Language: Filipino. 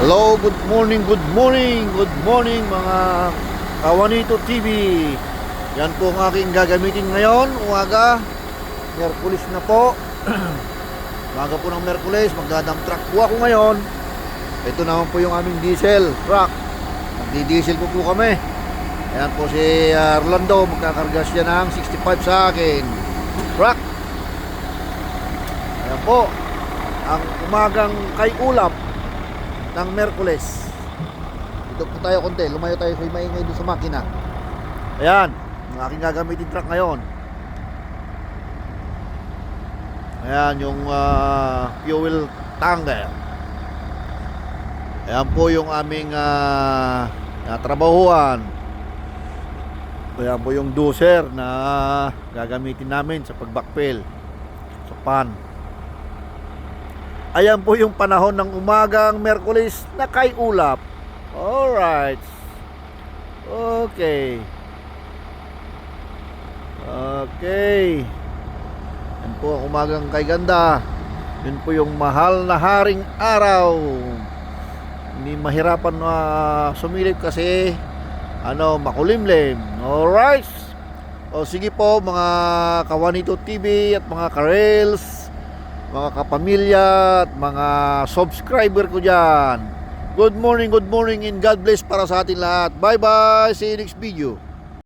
Hello, good morning, good morning, good morning mga Kawanito TV. Yan po ang aking gagamitin ngayon, umaga. Merkulis na po. Umaga po ng Merkulis, magdadump truck po ako ngayon. Ito naman po yung aming diesel truck. Magdi-diesel po kami. Ayan po si Rolando, magkakarga siya ng 65 sa akin truck. Ayan po ang umagang kay ulap ng Merkulis. Dito po tayo konti, lumayo tayo sa maingay doon sa makina. Ayan, ang aking gagamitin truck ngayon. Ayan yung fuel tanker. Ayan po yung aming trabahuan. Ayan po yung doser na gagamitin namin sa pag-backfill sa pan. Ayan po yung panahon ng umagang Merkulis na kay ulap. Alright. Okay. Okay. Yan po ang umagang kay ganda. Yun po yung mahal na haring araw. Hindi mahirapan na sumilip kasi makulimlim. Alright. O sige po mga Kawanito TV at mga Karels, mga kapamilya at mga subscriber ko dyan. Good morning and God bless para sa atin lahat. Bye bye. See you next video.